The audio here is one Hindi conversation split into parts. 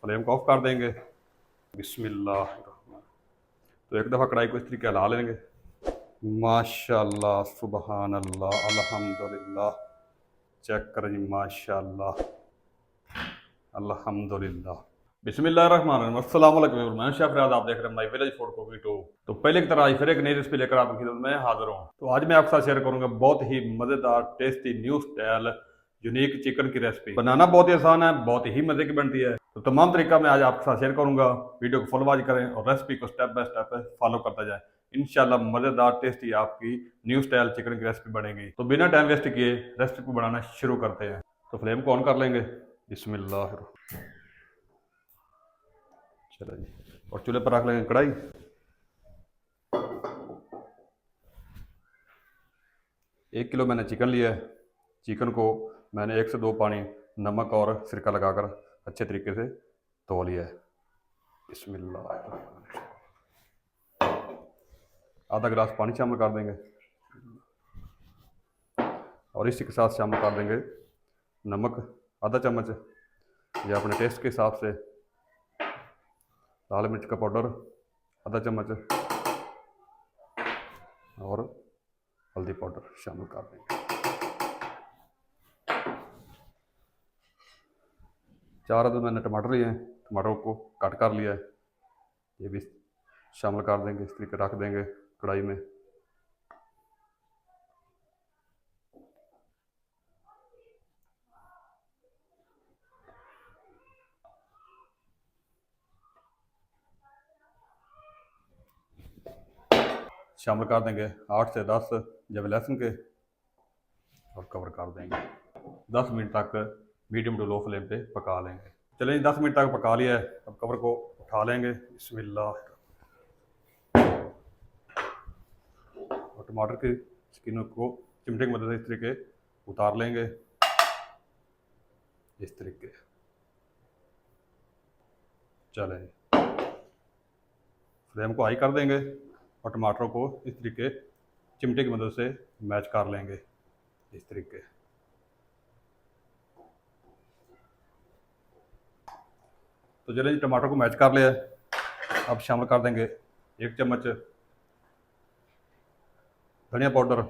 फ्लेम को ऑफ कर देंगे। बिस्मिल्लाह। तो एक दफ़ा कढ़ाई को इस तरीके हिला लेंगे। माशाल्लाह, सुबहान अल्लाह, अल्हम्दुलिल्लाह। चेक करें जी, माशाल्लाह, अल्हम्दुलिल्लाह। बिस्मिल्लाहिर्रहमानिर्रहीम। अस्सलाम वालेकुम एवरीवन, मैं शेफ रियाज, आप देख रहे हैं my village food cooking two. तो पहले की तरह आज फिर एक नई रेसिपी लेकर आपकी खिदमत में हाजिर हूँ। तो आज मैं आपके साथ शेयर करूंगा बहुत ही मज़ेदार, tasty, new style unique chicken की रेसिपी। बनाना बहुत ही आसान है, बहुत ही मजे की बनती है। तो तमाम तरीका मैं आज आपके साथ शेयर करूंगा। वीडियो को फुल वॉच करें और रेसिपी को स्टेप बाय स्टेप फॉलो करता जाए। इंशाल्लाह मज़ेदार, टेस्टी आपकी न्यू स्टाइल चिकन की रेसिपी बनेगी। तो बिना टाइम वेस्ट किए रेसिपी को बनाना शुरू करते हैं। तो फ्लेम को ऑन कर लेंगे। बिस्मिल्लाह। चलो जी, और चूल्हे पर रख लेंगे कढ़ाई। 1 किलो मैंने चिकन लिया है। चिकन को मैंने 1 से 2 पानी नमक और सिरका लगाकर अच्छे तरीके से धो लिया है। बिस्मिल्लाह। आधा गिलास पानी शामिल कर देंगे और इसी के साथ शामिल कर देंगे नमक आधा चम्मच, या अपने टेस्ट के हिसाब से। लाल मिर्च का पाउडर आधा चम्मच और हल्दी पाउडर शामिल कर देंगे। 4 अदद मैंने टमाटर लिए हैं, टमाटरों को कट कर लिया है, ये भी शामिल कर देंगे। इस तरीके रख देंगे कढ़ाई में। शामिल कर देंगे 8 से 10 जब लहसुन के और कवर कर देंगे। 10 मिनट तक मीडियम टू लो फ्लेम पे पका लेंगे। चलिए 10 मिनट तक पका लिया है, अब कवर को उठा लेंगे। बिस्मिल्लाह। और टमाटर की स्किन को चिमटे की मदद से इस तरीके उतार लेंगे, इस तरीके। चले फ्लेम को हाई कर देंगे और टमाटरों को इस तरीके चिमटे की मदद से मैच कर लेंगे, इस तरीके। तो चलिए टमाटर को मैच कर लिया है। अब शामिल कर देंगे 1 चम्मच धनिया पाउडर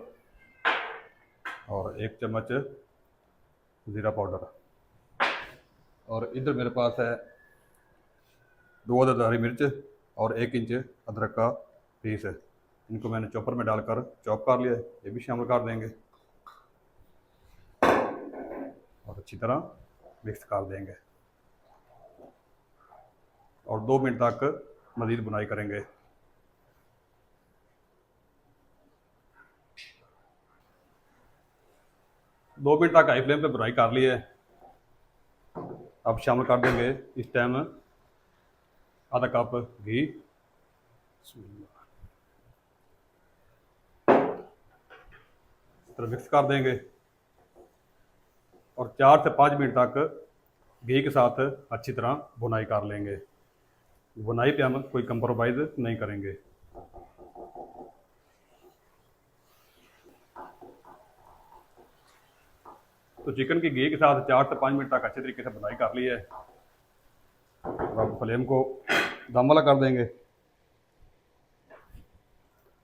और 1 चम्मच ज़ीरा पाउडर। और इधर मेरे पास है 2 अदद हरी मिर्च और 1 इंच अदरक का पीस है। इनको मैंने चॉपर में डालकर चॉप कर लिया है, ये भी शामिल कर देंगे और अच्छी तरह मिक्स कर देंगे। और 2 मिनट तक मज़ीद बुनाई करेंगे। दो मिनट तक हाई फ्लेम पे बुनाई कर ली है। अब शामिल कर देंगे इस टाइम आधा कप घी। इस तरह मिक्स कर देंगे और 4 से 5 मिनट तक घी के साथ अच्छी तरह बुनाई कर लेंगे। बुनाई पे हम कोई कंप्रोमाइज़ नहीं करेंगे। तो चिकन की घी के साथ 4 से 5 मिनट तक अच्छे तरीके से बुनाई कर ली है। अब फ्लेम को दम वाला कर देंगे।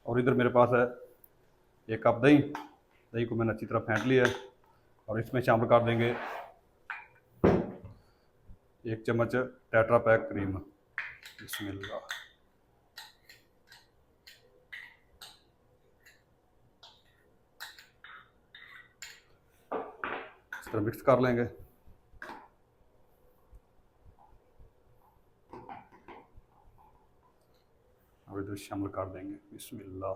और इधर मेरे पास है 1 कप दही। दही को मैंने अच्छी तरह फेंट लिया है और इसमें शामिल कर देंगे 1 चम्मच टेट्रा पैक क्रीम। बिस्मिल्लाह। इस तरह मिक्स कर लेंगे। और इधर शामिल कर देंगे। बिस्मिल्लाह।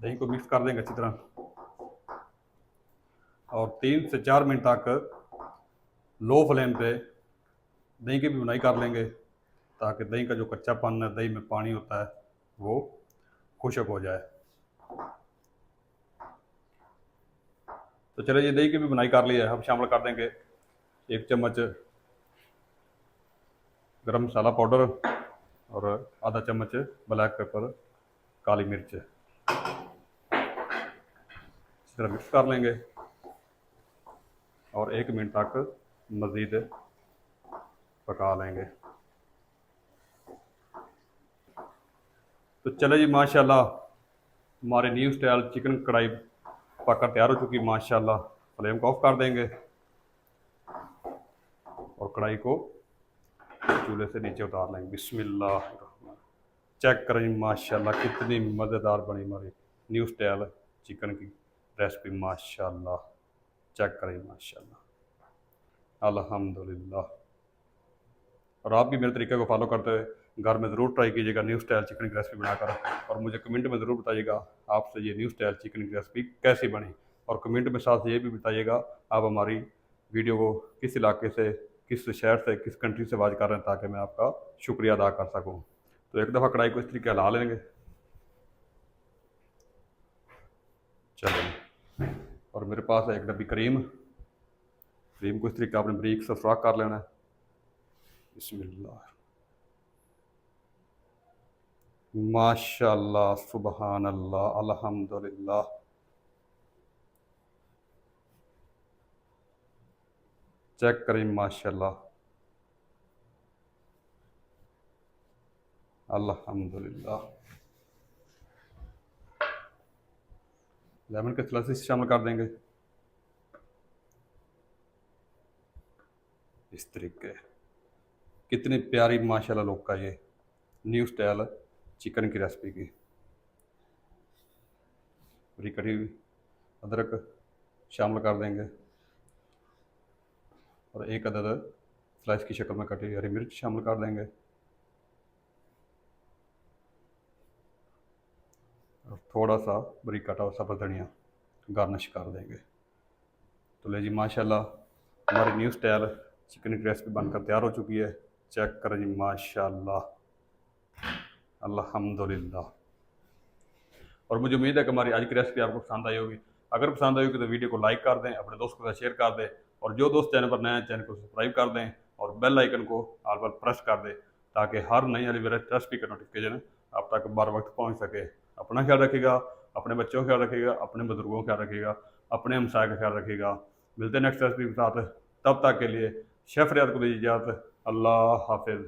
दही को मिक्स कर देंगे अच्छी तरह और 3 से 4 मिनट तक लो फ्लेम पे दही की भी बुनाई कर लेंगे, ताकि दही का जो कच्चापन है, दही में पानी होता है, वो खुश्क हो जाए। तो चलिए ये दही की भी बुनाई कर ली है। अब शामिल कर देंगे 1 चम्मच गरम मसाला पाउडर और आधा चम्मच ब्लैक पेपर, काली मिर्च, इस तरह मिक्स कर लेंगे और 1 मिनट तक मज़ीद पका लेंगे। तो चले जी, माशाल्लाह हमारे न्यू स्टाइल चिकन कढ़ाई पककर तैयार हो चुकी। माशाल्लाह फ्लेम को ऑफ कर देंगे और कढ़ाई को चूल्हे से नीचे उतार लेंगे। बिस्मिल्लाह, चेक करें माशाल्लाह कितनी मज़ेदार बनी हमारी न्यू स्टाइल चिकन की रेसिपी। माशाल्लाह चेक करें माशाल्लाह, अल्हम्दुलिल्लाह। और आप भी मेरे तरीके को फॉलो करते हुए घर में ज़रूर ट्राई कीजिएगा न्यू स्टाइल चिकन की रेसिपी बनाकर, और मुझे कमेंट में ज़रूर बताइएगा आपसे ये न्यू स्टाइल चिकन की रेसिपी कैसी बनी। और कमेंट में साथ ये भी बताइएगा आप हमारी वीडियो को किस इलाके से, किस शहर से, किस कंट्री से वाच कर रहे हैं, ताकि मैं आपका शुक्रिया अदा कर सकूँ। तो एक दफ़ा कढ़ाई को इस तरीके हिला लेंगे। चलो, और मेरे पास है एक डब्बी क्रीम को इस तरीके आपने बारीक से सुराख कर लेना है। बिस्मिल्लाह, माशाल्लाह, सुबहान अल्लाह, अल्हम्दुलिल्लाह। चेक करें माशाल्लाह, अल्हम्दुलिल्लाह। लेमन के स्लाइसेस शामिल कर देंगे इस तरीके। कितनी प्यारी माशाल्लाह लुक का ये न्यू स्टाइल चिकन की रेसिपी की। पूरी कटी हुई अदरक शामिल कर देंगे और एक अदद स्लाइस की शक्ल में कटी हुई हरी मिर्च शामिल कर देंगे और थोड़ा सा बारीक कटा हुआ सब्ज़ धनिया गार्निश कर देंगे। तो ले जी, माशाल्लाह हमारी न्यू स्टाइल चिकन की रेसिपी बनकर तैयार हो चुकी है। चेक करें जी माशाल्लाह, अल्हम्दुलिल्लाह। और मुझे उम्मीद है कि हमारी आज की रेसिपी आपको पसंद आई होगी। अगर पसंद आई होगी तो वीडियो को लाइक कर दें, अपने दोस्तों के साथ शेयर कर दें, और जो दोस्त चैनल पर नए हैं चैनल को सब्सक्राइब कर दें और बेल आइकन को ऑल पर प्रेस कर दें, ताकि हर नई वाली रेसिपी का नोटिफिकेशन आप तक बर वक्त पहुँच सके। अपना ख्याल रखिएगा, अपने बच्चों का ख्याल रखिएगा, अपने बुजुर्गों का ख्याल रखिएगा, अपने हमसाय का ख्याल रखिएगा। मिलते हैं नेक्स्ट रेसिपी के साथ, तब तक के लिए शेफ़ रियाद को दीजिए इजाज़त। अल्लाह हाफिज़।